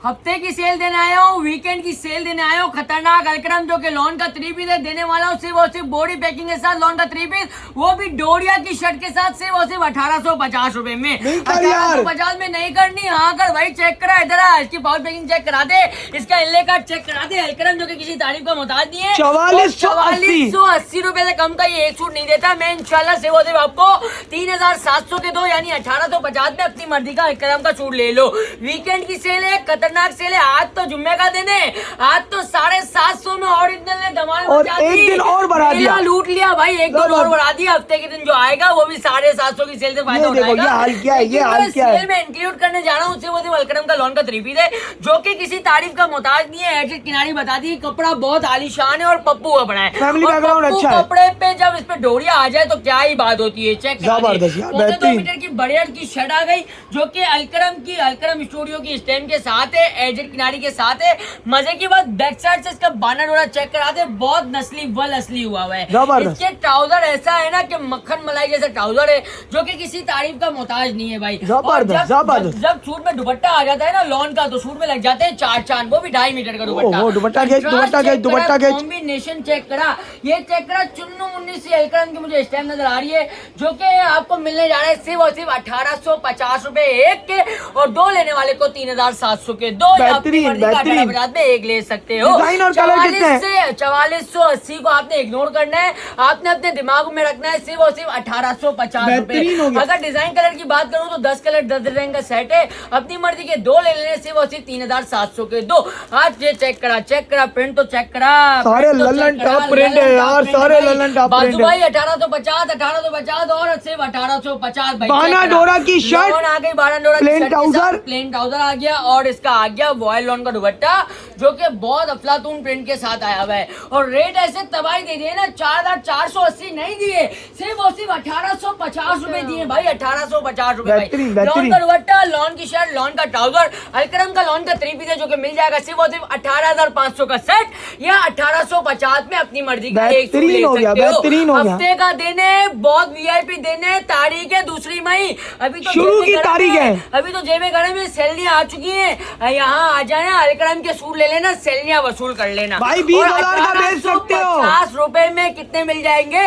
हफ्ते की सेल देने आया हूँ, वीकेंड की सेल देने आया हूँ। खतरनाक अलक्रम जो कि लॉन का 3 पीस देने वाला हूँ, सिर्फ और सिर्फ बॉडी पैकिंग के साथ लॉन का 3 पीस, वो भी डोरिया की शर्ट के साथ, सिर्फ और सिर्फ 1850 रुपए में। 1850 में नहीं करनी, हाँ कर भाई, चेक करा इधर आ, इसकी पाउच पैकिंग चेक करा दे, इसका इनले कार्ड चेक करा दे। अलक्रम जो कि किसी तारीफ का मोहताज नहीं है। 4480 रुपए से कम का ये एक सूट नहीं देता। मैं इंशाल्लाह सिर्फ और सिर्फ आपको 3700 के दो, यानी 1850 में अपनी मर्जी का अलक्रम का सूट ले लो। वीकेंड की सेल है, खतरनाक सेल है। आज तो जुम्मे का दिन है, आज तो 750 में ओरिजिनल ने धमाल मचा दी, एक दिन और बढ़ा दिया, लूट लिया भाई, एक दिन और बढ़ा दिया। हफ्ते के दिन जो आएगा वो भी 750 की सेल से फायदा उठाएगा। ये हाल क्या है, ये हाल क्या है। सेल में इंक्लूड करने जा रहा हूँ उससे वो अलक्रम का लॉन का 3 पीस है, जो कि किसी तारीफ का मोहताज नहीं है। एजेड किनारी बता दी, कपड़ा बहुत आलीशान है और पप्पू का बना है। फैमिली बैकग्राउंड अच्छा है। कपड़े पे जब इस पे डोरिया आ जाए तो क्या ही बात होती है। चेक 2 मीटर की बढ़िया की शर्ट आ गई, जो कि अलक्रम स्टूडियो की स्टैम्प के साथ है, एजेड किनारी के साथ है। मजे की बात, बैक साइड से इसका बाना डोरा चेक करा दे, बहुत नस्ली वल असली हुआ है। इसके ट्राउजर ऐसा है ना कि मक्खन मलाई जैसा ट्राउजर है, जो कि किसी तारीफ का मोहताज नहीं है भाई। जब सूट में दुपट्टा आ जाता है ना लॉन का, तो सूट में लग जाते हैं 4 चांद, वो भी 2.5 मीटर का दुपट्टा। कॉम्बिनेशन चेक करा, ये चेक करा, चुन्नू मुन्नी सी अलक्रम की मुझे स्टैम्प नजर आ रही है, जो कि आपको मिलने जा रहा है सिर्फ और सिर्फ 1850 रुपए एक के, और 2 लेने वाले को 3700 के 2, या अपनी मर्जी का 1850 में एक ले सकते हो। 4480 को आपने इग्नोर करना है, आपने अपने दिमाग में रखना है सिर्फ और सिर्फ 1850 रुपए। अगर डिजाइन कलर की बात करूँ तो 10 कलर 10 डिजाइन का सेट है, अपनी मर्जी के 2 ले लेने, सिर्फ और सिर्फ 3700 के 2। आज ये चेक करा, प्रिंट तो चेक करा, सारे ललन टॉप प्रिंट है यार, सारे ललन टॉप प्रिंट है भाई। 1850 और सिर्फ 1850 भाई। बाना डोरा की शर्ट आ गई, बाना डोरा प्लेन ट्राउजर आ गया, और इसका आ गया वॉयल लॉन का दुपट्टा, जो कि बहुत अफलातून प्रिंट के साथ आया हुआ है। और रेट ऐसे तबाही दे दिए ना, 4480 नहीं दिए, सिर्फ और सिर्फ 1850 रुपए दिए भाई, 1850 रुपए भाई। लॉन का दुपट्टा, लॉन की शर्ट, लॉन का ट्राउजर, अलक्रम का लॉन का 3 पीस है, जो कि मिल जाएगा सिर्फ और सिर्फ 18500 का सेट, या 1850 में अपनी मर्जी का एक सूट ले सकते हो। हफ्ते का दिन है, बहुत वीआईपी दिन है, तारीख है 2 मई, अभी तो शुरू की तारीख है, अभी तो जेबे घड़े में सैलरियां आ चुकी हैं। यहाँ आ जाना, अलक्रम के सूट ले लेना, सैलरियां वसूल कर लेना भाई। 20,000 का बेच सकते हो। 50 रुपए में कितने मिल जाएंगे?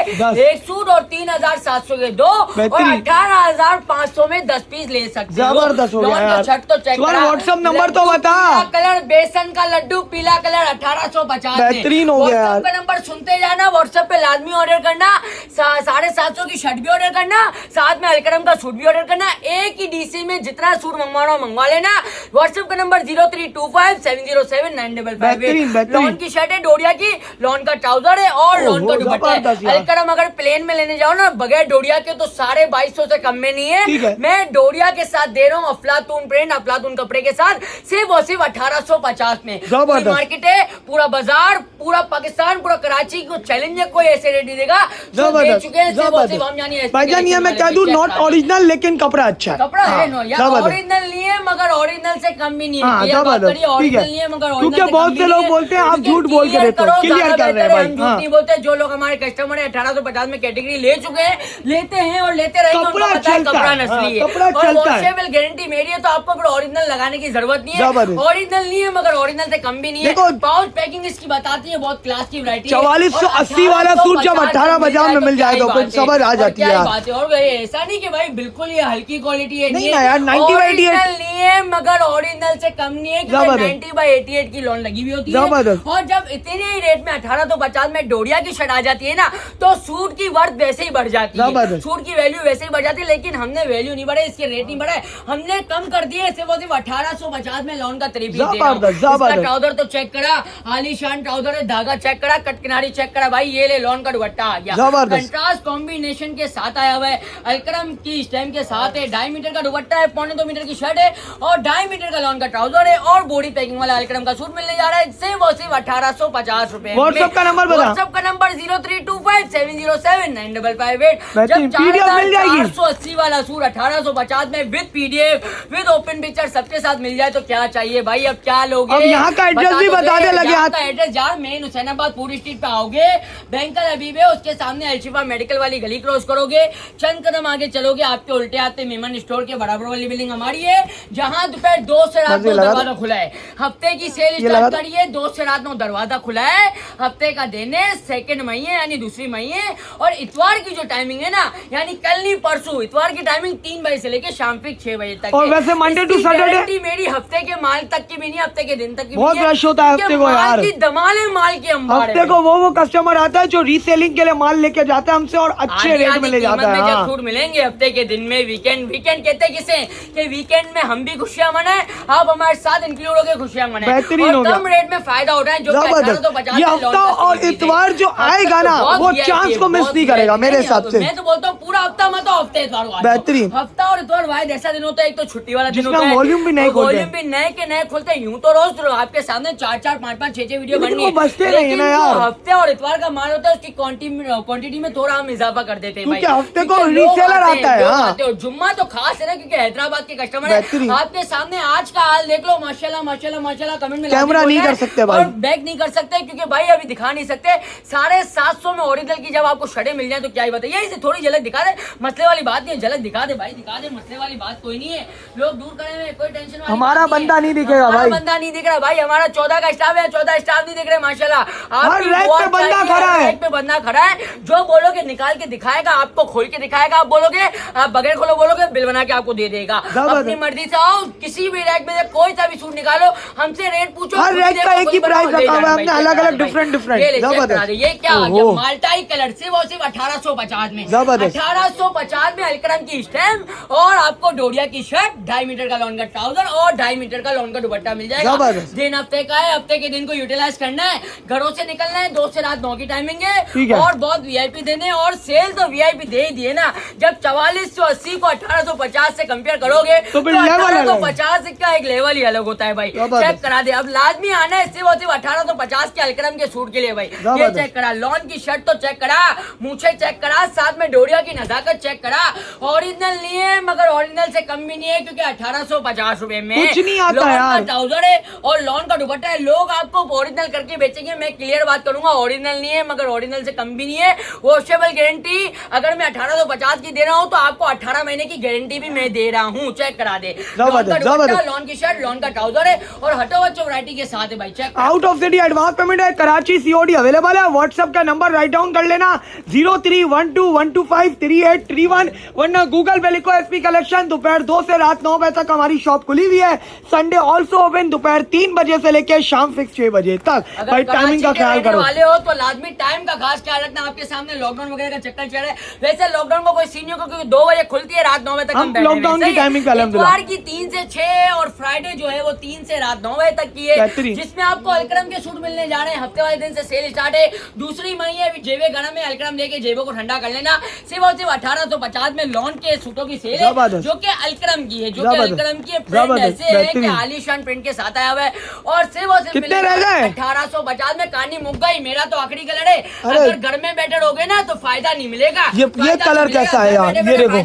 एक सूट, और 3700 के 2, और 18,500 में 10 पीस ले सकते हो। जबरदस्त हो गया यार। शर्ट तो चेक करा, व्हाट्सएप नंबर तो बता। कलर बेसन का लड्डू, पीला कलर 1850 बेहतरीन हो गया यार। का नंबर सुनते जाना, व्हाट्सएप पे लाजमी ऑर्डर करना, 750 की शर्ट भी ऑर्डर करना, साथ में अलक्रम का सूट भी ऑर्डर करना। एक ही डीसी में जितना सूट मंगवाना मंगवा लेना। व्हाट्सएप का नंबर 0325707955। लॉन की शर्ट है, डोरिया की, लॉन का ट्राउजर है, और लॉन का दुपट्टा है। अलक्रम अगर प्लेन में लेने जाओ ना बगैर डोरिया के, तो 2250 से कम में नहीं है। मैं डोरिया के साथ दे रहा हूँ, अफलातून प्रिंट, अफलातून कपड़े के साथ, सिर्फ और सिर्फ 1850 में। पूरी मार्केट है, पूरा बाजार, पूरा पाकिस्तान, पूरा कराची को चैलेंज है, कोई ऐसे रेट नहीं देगा जो दे चुके हैं। सिर्फ और सिर्फ हम यानी मैं कह दूं नॉट ओरिजिनल, लेकिन कपड़ा अच्छा है, कपड़ा है नो यार, ओरिजिनल नहीं है मगर ओरिजिनल से कम भी नहीं है। ओरिजिनल नहीं है मगर क्योंकि बहुत से लोग बोलते हैं आप झूठ बोल के देते हो, क्लियर कर रहे हैं भाई। हम झूठ नहीं बोलते, जो लोग हमारे कस्टमर है 1850 में कैटेगरी ले चुके हैं, लेते हैं और लेते रहेंगे। कपड़ा नस्ली है, वॉशेबल गारंटी मेरी है, तो आपको फिर ओरिजिनल लगाने की जरूरत नहीं है। ओरिजिनल नहीं है मगर ओरिजिनल से कम भी नहीं है। पाउच पैकिंग इसकी बताती है, बहुत क्लास की वैरायटी है। 4480 वाला सूट जब 1850 में मिल जाए तो फिर समझ आ जाती है। और ऐसा नहीं कि भाई बिल्कुल ये हल्की क्वालिटी है, नहीं यार, 90/88 नहीं है मगर ओरिजिनल से कम नहीं है, क्योंकि 90/88 की लोन लगी हुई होती है। और जब इतने ही रेट में 1850 में डोरिया की शर्ट आ जाती है ना, तो सूट की वर्थ वैसे ही बढ़ जाती है, सूट की वैल्यू वैसे ही बढ़ जाती है। लेकिन हमने वैल्यू नहीं बढ़ाई, इसके रेट नहीं बढ़ाए, हमने कम कर दिए। सिर्फ 1850 में लोन का 3 पीस दे रहा हूं। ट्राउजर तो चेक करा, आलीशान ट्राउजर है, धागा चेक करा, कट किनारी चेक करा भाई, ये ले लोन का दुपट्टा आ गया, कंट्रास्ट कॉम्बिनेशन के साथ आया हुआ है, अलक्रम की स्टैम्प के साथ है। 2.5 मीटर का दुपट्टा है, 1.25 मीटर की शर्ट है, और 2.5 मीटर का लॉन का ट्राउजर है, और बॉडी पैकिंग वाला अलक्रम का सूट मिलने जा रहा है सिर्फ और सिर्फ 1850 रुपए। व्हाट्सएप का नंबर बता। व्हाट्सएप का नंबर 0325707958। बेहतरीन, PDF मिल जाएगी। 480 वाला सूट 1850 में with PDF with open picture सबके साथ मिल जाए तो क्या चाहिए भाई, अब क्या लोगे। अब यहाँ का एड्रेस भी बता दे लगे यहाँ का एड्रेस यार मेन हुसैनाबाद पूरी स्ट्रीट पे आओगे, बैंकर हबीब है उसके सामने अलशिफा मेडिकल वाली गली क्रॉस करोगे, चंद कदम आगे चलोगे, आपके उल्टे आते मेमन स्टोर के बराबर वाली बिल्डिंग हमारी है, जहाँ दोपहर 2 से रात 9 दरवाजा खुला है। हफ्ते की सेल स्टार्ट करिए, 2 से रात 9 दरवाजा खुला है। हफ्ते का दिन है 2 मई है यानी दूसरी मई है, और इतवार की जो टाइमिंग है ना यानी कल नहीं परसों, इतवार की टाइमिंग 3 बजे से लेके शाम फिर 6 बजे तक। और वैसे मंडे टू सैटरडे मेरी हफ्ते के माल तक की भी नहीं, हफ्ते के दिन तक की बहुत रश होता है हफ्ते को यार। धमाल है माल के अंबार। हफ्ते को वो कस्टमर आता है जो रीसेलिंग के लिए माल लेके जाता है हमसे और अच्छे रेट में ले जाता है। जब छूट मिलेंगे हफ्ते के दिन में, वीकेंड कहते हैं किसे कि वीकेंड में हम भी खुशियां मनाएं, आप हमारे साथ इंक्लूड होकर खुशियां मनाएं, बेहतरीन हो गया। कम रेट में फायदा उठाएं। जो ये हफ्ता और इतवार जो आएगा ना वो चांस को मिस नहीं करेगा मेरे हिसाब से। मैं तो बोलता हूँ पूरा हफ्ता मत हफ्ते इतवार बेहतरीन। हफ्ता और इतवार वाहिद ऐसा दिन होता है, एक तो छुट्टी वाला दिन होता है, वॉल्यूम भी नए के नए खोलते हैं। यूं तो रोज आपके सामने 4-4, 5-5, 6-6 वीडियो बननी है, बचते नहीं ना यार। हफ्ते और इतवार का माल होता है उसकी क्वांटिटी में थोड़ा हम इजाफा कर देते हैं भाई, हफ्ते को रीसेलर आता है। और जुम्मा तो खास है ना क्योंकि हैदराबाद के कस्टमर है। आपके सामने आज का हाल देख लो, माशाल्लाह माशाल्लाह माशाल्लाह। कमेंट में कैमरा नहीं कर सकते भाई, बैक नहीं कर सकते क्योंकि भाई अभी दिखा नहीं सकते। 750 में ओरिजिनल की जब आपको शर्टें मिल जाए तो क्या ही बताइए। इसे थोड़ी झलक दिखा दे, मसले वाली बात नहीं है, झलक दिखा दे भाई, दिखा दे, मसले वाली बात कोई नहीं है। लोग दूर खड़े हैं, कोई टेंशन वाली हमारा बंदा नहीं दिखेगा भाई, बंदा नहीं दिख रहा भाई, हमारा 14 का स्टाफ है, 14 स्टाफ नहीं दिख रहे माशाल्लाह। हर रैक पे बंदा खड़ा है, रैक पे बंदा खड़ा है, जो बोलोगे निकाल के दिखाएगा, आपको खोल के दिखाएगा। आप बोलोगे, आप बगैर खोलो बोलोगे, बिल बना के आपको दे देगा। अपनी मर्जी से आओ, किसी भी रैक में कोई सा भी सूट निकालो, हमसे रेट पूछो, हर रैक का एक ही प्राइस रखा हुआ है हमने, अलग अलग डिफरेंट। ये क्या माल्टाई कलर सिर्फ और सिर्फ 1850 में, 1850 में अलकरम की स्टैम्प और आपको डोरिया की शर्ट, 2.5 मीटर का लॉन का ट्राउजर और 2.5 मीटर का लॉन का दुपट्टा मिल जाएगा। दिन हफ्ते का है, हफ्ते के दिन को यूटिलाइज करना है, घरों से निकलना है, 2 से रात 9 की टाइमिंग है और बहुत वीआईपी देने, और सेल तो वीआईपी दे ही दिए ना। जब 4480 को 1850 से कंपेयर करोगे तो 1850 का एक लेवल ही अलग होता है भाई। चेक करा दे, अब लाजमी आना है सिर्फ और सिर्फ 1850 के अलकरम के सूट के लिए भाई। ये चेक करा, लॉन की शर्ट तो चेक करा, मूछे चेक करा, साथ में डोरिया की नजाकत चेक करा। ओरिजिनल नहीं है मगर ओरिजिनल से कम भी नहीं है क्योंकि 1850 रुपए में कुछ नहीं आता यार। ट्राउजर है और लॉन का दुपट्टा है। लोग आपको ओरिजिनल करके बेचेंगे, मैं क्लियर बात करूंगा, ओरिजिनल नहीं है मगर ओरिजिनल से कम भी नहीं है। वॉशेबल गारंटी, अगर मैं 1850 की दे रहा हूं तो आपको 18 महीने की गारंटी भी मैं दे रहा हूं। चेक करा दे, लॉन का दुपट्टा, लॉन की शर्ट, लॉन का ट्राउजर है और हटो बच्चों वैरायटी के साथ है भाई। Check out of city advance payment है, कराची सीओडी अवेलेबल है। व्हाट्सएप का नंबर राइट डाउन कर लेना 0312125331, वरना गूगल पे लिखो एसपी कलेक्शन। दोपहर 2 से रात 9 बजे तक हमारी शॉप खुली हुई है। संडे ऑल्सो ओपन दोपहर 3 बजे से लेकर शाम फिक्स 6 बजे तक। भाई टाइमिंग का ख्याल करो वाले हो तो लाजमी टाइम का खास ख्याल रखना। आपके सामने लॉकडाउन वगैरह का चक्कर चल रहा है, वैसे लॉकडाउन को कोई सीन नहीं होगा क्योंकि 2 बजे खुलती है, रात 9 बजे तक हम लॉकडाउन की टाइमिंग इतवार की 3 से 6 और फ्राइडे जो है वो 3 से रात 9 बजे तक की है, जिसमें आपको अलकरम के सूट मिलने जा रहे हैं। हफ्ते वाले दिन से सेल स्टार्ट है, दूसरी मई है। जेबे गरम में अलकरम लेके जेबों को ठंडा कर लेना। सिर्फ और सिर्फ 1850 में लॉन के सूटों की सेल है जो कि अलकरम की है, जो कि अलकरम की प्रिंट ऐसे है कि आलीशान प्रिंट के साथ आया हुआ है। और सिर्फ और सिर्फ 1850 में कहानी मुक गई। मेरा तो आखिरी कलर है, अगर घर में बैठे रहोगे ना तो फायदा नहीं मिलेगा। ये कलर कैसा है यार, ये देखो,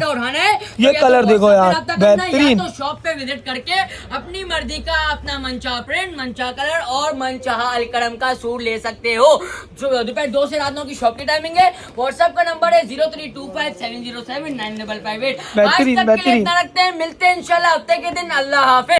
ये कलर देखो यार, बेहतरीन। तो शॉप पे विजिट करके अपनी मर्जी का अपना मनचाहा प्रिंट, मनचाहा कलर और मनचाहा अलकरम का सूट ले सकते हो। दोपहर 2 से रात 9 की शॉप की टाइमिंग है। व्हाट्सएप का नंबर है 0325707958। आज तक के लिए इतना रखते हैं, मिलते हैं इंशाल्लाह हफ्ते के दिन। अल्लाह हाफिज।